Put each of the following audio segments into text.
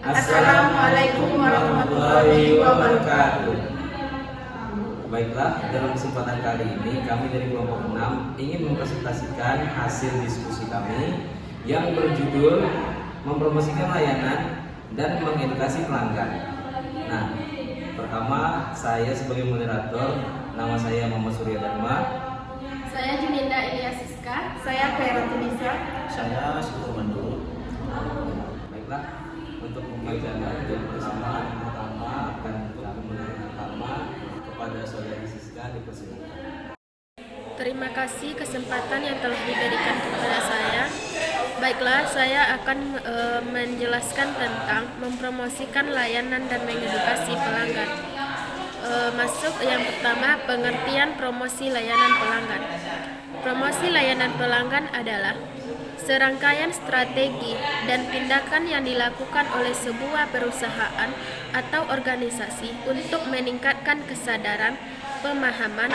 Assalamualaikum warahmatullahi wabarakatuh. Baiklah, dalam kesempatan kali ini kami dari kelompok 6 ingin mempresentasikan hasil diskusi kami yang berjudul mempromosikan layanan dan mengedukasi pelanggan. Nah, pertama saya sebagai moderator, nama saya Muhammad Surya Dharma. Saya Juninda Ilyasiska. Saya Khairatulisa. Saya Sutomandu. Baiklah, untuk pembacaan materi pertama akan memberikan pertama kepada saudari Siska, dipersilakan. Terima kasih kesempatan yang telah diberikan kepada saya. Baiklah, saya akan menjelaskan tentang mempromosikan layanan dan mengedukasi pelanggan. Masuk yang pertama, pengertian promosi layanan pelanggan. Promosi layanan pelanggan adalah serangkaian strategi dan tindakan yang dilakukan oleh sebuah perusahaan atau organisasi untuk meningkatkan kesadaran, pemahaman,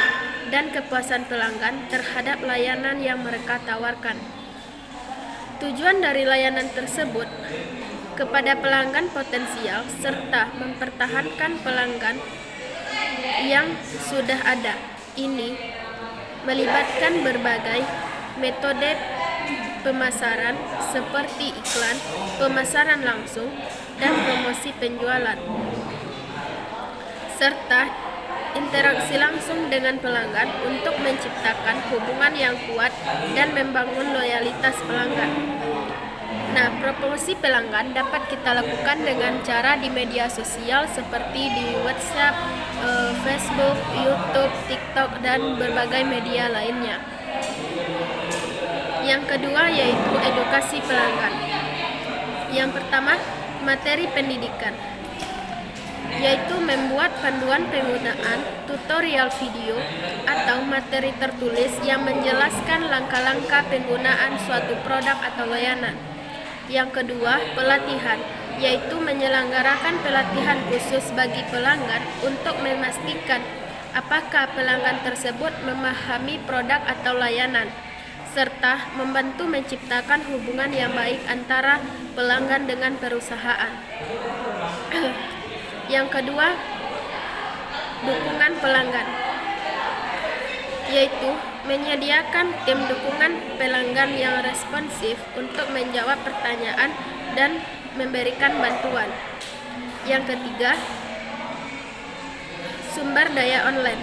dan kepuasan pelanggan terhadap layanan yang mereka tawarkan. Tujuan dari layanan tersebut kepada pelanggan potensial serta mempertahankan pelanggan yang sudah ada. Ini melibatkan berbagai metode pemasaran seperti iklan, pemasaran langsung, dan promosi penjualan, serta interaksi langsung dengan pelanggan untuk menciptakan hubungan yang kuat dan membangun loyalitas pelanggan. Nah, promosi pelanggan dapat kita lakukan dengan cara di media sosial seperti di WhatsApp, Facebook, YouTube, TikTok, dan berbagai media lainnya. Yang kedua yaitu edukasi pelanggan. Yang pertama, materi pendidikan, yaitu membuat panduan penggunaan, tutorial video, atau materi tertulis yang menjelaskan langkah-langkah penggunaan suatu produk atau layanan. Yang kedua, pelatihan, yaitu menyelenggarakan pelatihan khusus bagi pelanggan untuk memastikan apakah pelanggan tersebut memahami produk atau layanan, serta membantu menciptakan hubungan yang baik antara pelanggan dengan perusahaan. Yang kedua, dukungan pelanggan, yaitu menyediakan tim dukungan pelanggan yang responsif untuk menjawab pertanyaan dan memberikan bantuan. Yang ketiga, sumber daya online,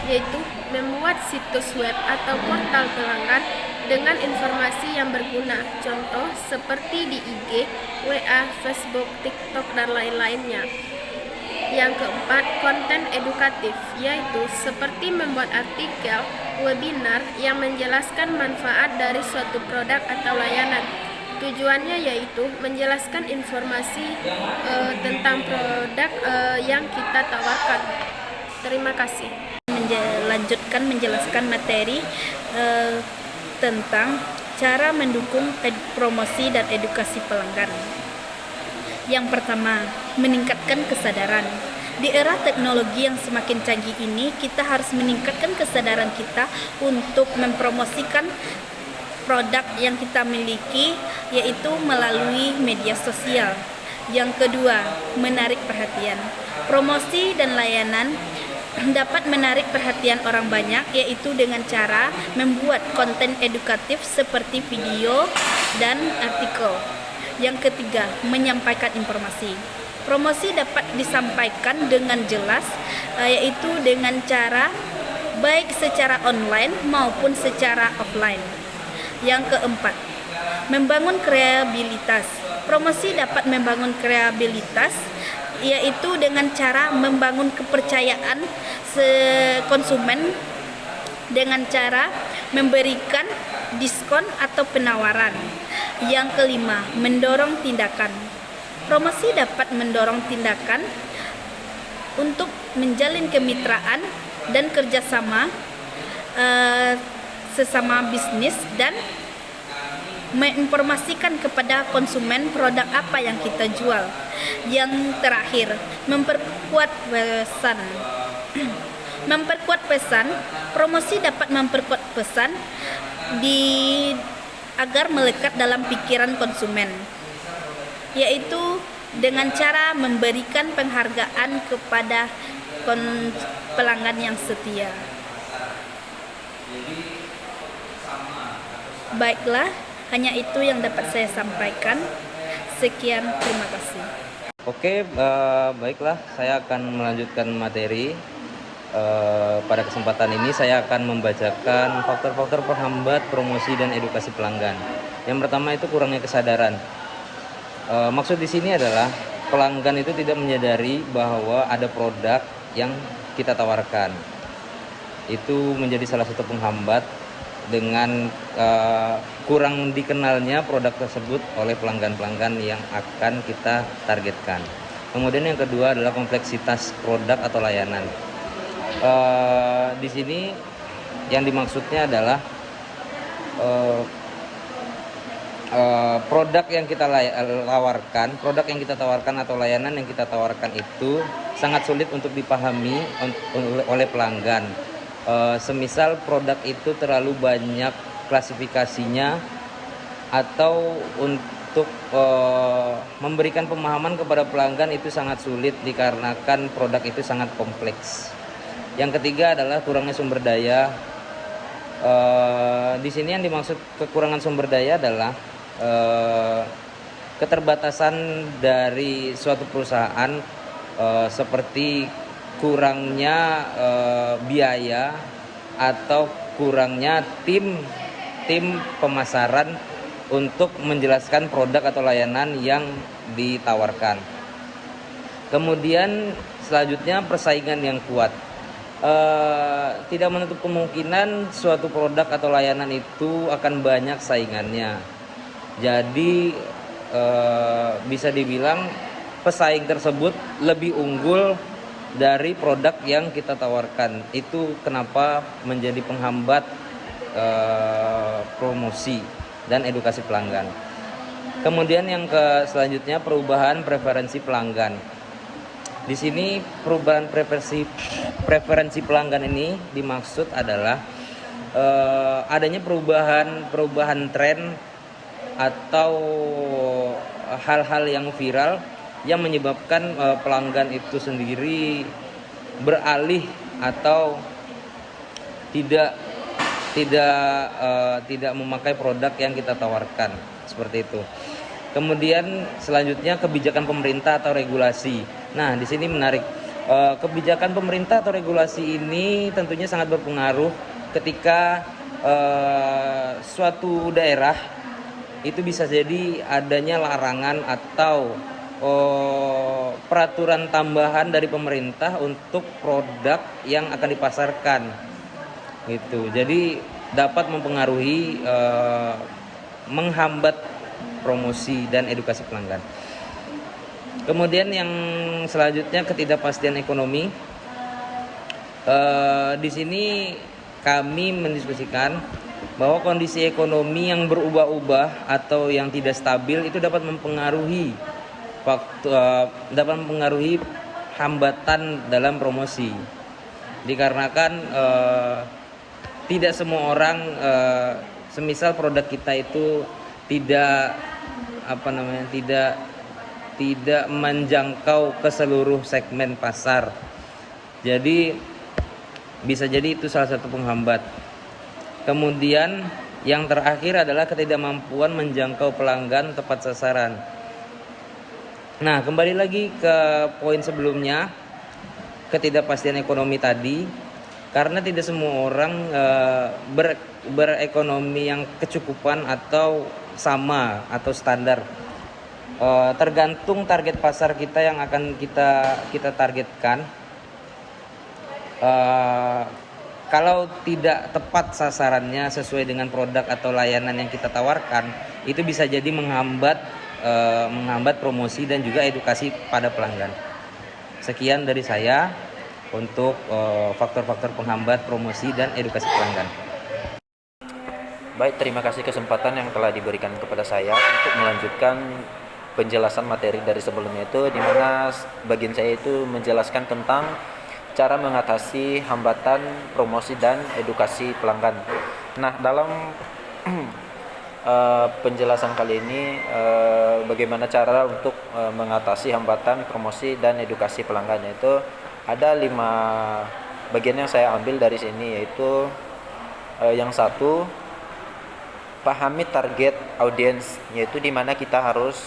yaitu membuat situs web atau portal pelanggan dengan informasi yang berguna, contoh seperti di IG, WA, Facebook, TikTok, dan lain-lainnya. Yang keempat, konten edukatif, yaitu seperti membuat artikel, webinar yang menjelaskan manfaat dari suatu produk atau layanan. Tujuannya yaitu menjelaskan informasi tentang produk yang kita tawarkan. Terima kasih. Lanjutkan menjelaskan materi tentang cara mendukung promosi dan edukasi pelanggan. Yang pertama, meningkatkan kesadaran. Di era teknologi yang semakin canggih ini, kita harus meningkatkan kesadaran kita untuk mempromosikan produk yang kita miliki, yaitu melalui media sosial. Yang kedua, menarik perhatian. Promosi dan layanan dapat menarik perhatian orang banyak, yaitu dengan cara membuat konten edukatif seperti video dan artikel. Yang ketiga, menyampaikan informasi. Promosi dapat disampaikan dengan jelas, yaitu dengan cara baik secara online maupun secara offline. Yang keempat, membangun kreativitas. Promosi dapat membangun kreativitas, yaitu dengan cara membangun kepercayaan konsumen dengan cara memberikan diskon atau penawaran. Yang kelima, mendorong tindakan. Promosi dapat mendorong tindakan untuk menjalin kemitraan dan kerjasama sesama bisnis dan menginformasikan kepada konsumen produk apa yang kita jual. Yang terakhir, memperkuat pesan. Memperkuat pesan, promosi dapat memperkuat pesan agar melekat dalam pikiran konsumen, yaitu dengan cara memberikan penghargaan kepada pelanggan yang setia. Baiklah, hanya itu yang dapat saya sampaikan. Sekian, terima kasih. Oke, baiklah, saya akan melanjutkan materi. Pada kesempatan ini saya akan membacakan faktor-faktor penghambat promosi dan edukasi pelanggan. Yang pertama itu kurangnya kesadaran. Maksud di sini adalah pelanggan itu tidak menyadari bahwa ada produk yang kita tawarkan. Itu menjadi salah satu penghambat dengan kurang dikenalnya produk tersebut oleh pelanggan-pelanggan yang akan kita targetkan. Kemudian yang kedua adalah kompleksitas produk atau layanan. Di sini yang dimaksudnya adalah produk yang kita tawarkan atau layanan yang kita tawarkan itu sangat sulit untuk dipahami oleh pelanggan. Semisal produk itu terlalu banyak klasifikasinya, atau untuk memberikan pemahaman kepada pelanggan itu sangat sulit dikarenakan produk itu sangat kompleks. Yang ketiga adalah kurangnya sumber daya. Di sini yang dimaksud kekurangan sumber daya adalah keterbatasan dari suatu perusahaan, seperti kurangnya biaya atau kurangnya tim pemasaran untuk menjelaskan produk atau layanan yang ditawarkan. Kemudian selanjutnya persaingan yang kuat. Tidak menutup kemungkinan suatu produk atau layanan itu akan banyak saingannya. Jadi bisa dibilang pesaing tersebut lebih unggul dari produk yang kita tawarkan. Itu kenapa menjadi penghambat promosi dan edukasi pelanggan. Kemudian yang selanjutnya perubahan preferensi pelanggan. Di sini perubahan preferensi pelanggan ini dimaksud adalah adanya perubahan tren atau hal-hal yang viral yang menyebabkan pelanggan itu sendiri beralih atau tidak memakai produk yang kita tawarkan, seperti itu. Kemudian selanjutnya kebijakan pemerintah atau regulasi. Nah, di sini menarik. Kebijakan pemerintah atau regulasi ini tentunya sangat berpengaruh ketika suatu daerah itu bisa jadi adanya larangan atau peraturan tambahan dari pemerintah untuk produk yang akan dipasarkan, gitu. Jadi dapat mempengaruhi, menghambat promosi dan edukasi pelanggan. Kemudian yang selanjutnya ketidakpastian ekonomi. Di sini kami mendiskusikan bahwa kondisi ekonomi yang berubah-ubah atau yang tidak stabil itu dapat mempengaruhi hambatan dalam promosi. Dikarenakan tidak semua orang, semisal produk kita itu tidak menjangkau ke seluruh segmen pasar. Jadi bisa jadi itu salah satu penghambat. Kemudian yang terakhir adalah ketidakmampuan menjangkau pelanggan tepat sasaran. Nah, kembali lagi ke poin sebelumnya, ketidakpastian ekonomi tadi, karena tidak semua orang berekonomi yang kecukupan atau sama atau standar. Tergantung target pasar kita yang akan kita targetkan. Kalau tidak tepat sasarannya sesuai dengan produk atau layanan yang kita tawarkan, itu bisa jadi menghambat promosi dan juga edukasi pada pelanggan. Sekian dari saya untuk faktor-faktor penghambat promosi dan edukasi pelanggan. Baik, terima kasih kesempatan yang telah diberikan kepada saya untuk melanjutkan penjelasan materi dari sebelumnya itu, di mana bagian saya itu menjelaskan tentang cara mengatasi hambatan promosi dan edukasi pelanggan. Nah, dalam penjelasan kali ini bagaimana cara untuk mengatasi hambatan promosi dan edukasi pelanggan. Yaitu ada 5 bagian yang saya ambil dari sini, yaitu yang satu, pahami target audiens, yaitu dimana kita harus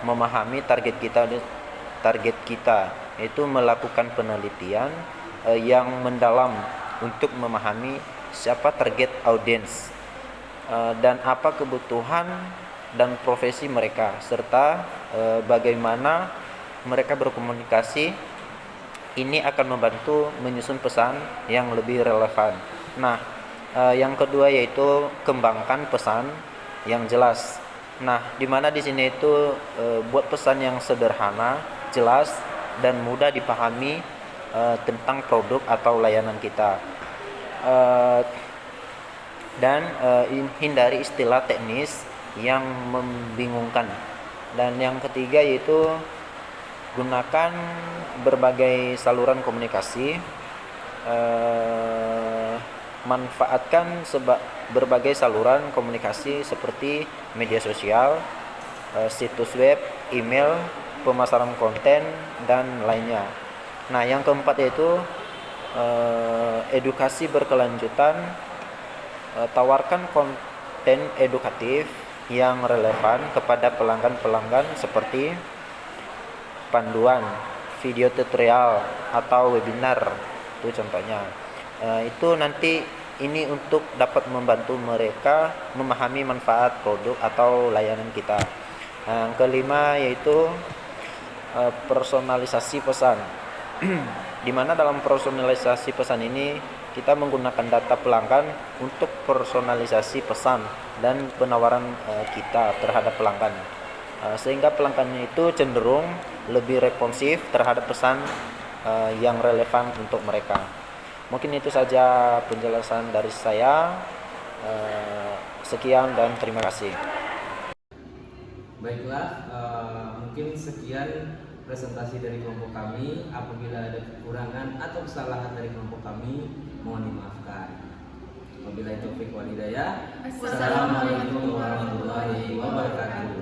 memahami target kita, yaitu melakukan penelitian yang mendalam untuk memahami siapa target audiens dan apa kebutuhan dan profesi mereka, serta bagaimana mereka berkomunikasi. Ini akan membantu menyusun pesan yang lebih relevan. Nah, yang kedua yaitu kembangkan pesan yang jelas. Nah, di mana di sini itu buat pesan yang sederhana, jelas dan mudah dipahami tentang produk atau layanan kita. Dan hindari istilah teknis yang membingungkan. Dan yang ketiga yaitu gunakan berbagai saluran komunikasi, manfaatkan berbagai saluran komunikasi seperti media sosial, situs web, email, pemasaran konten, dan lainnya. Nah, yang keempat yaitu edukasi berkelanjutan. Tawarkan konten edukatif yang relevan kepada pelanggan-pelanggan seperti panduan, video tutorial, atau webinar, itu contohnya. Itu nanti ini untuk dapat membantu mereka memahami manfaat produk atau layanan kita. Yang kelima yaitu personalisasi pesan. Di mana dalam personalisasi pesan ini kita menggunakan data pelanggan untuk personalisasi pesan dan penawaran kita terhadap pelanggan, sehingga pelanggannya itu cenderung lebih responsif terhadap pesan yang relevan untuk mereka. Mungkin itu saja penjelasan dari saya. Sekian dan terima kasih. Baiklah, mungkin sekian presentasi dari kelompok kami. Apabila ada kekurangan atau kesalahan dari kelompok kami, mohon dimaafkan. Wabillahi taufiq wal hidayah. Wassalamualaikum warahmatullahi wabarakatuh.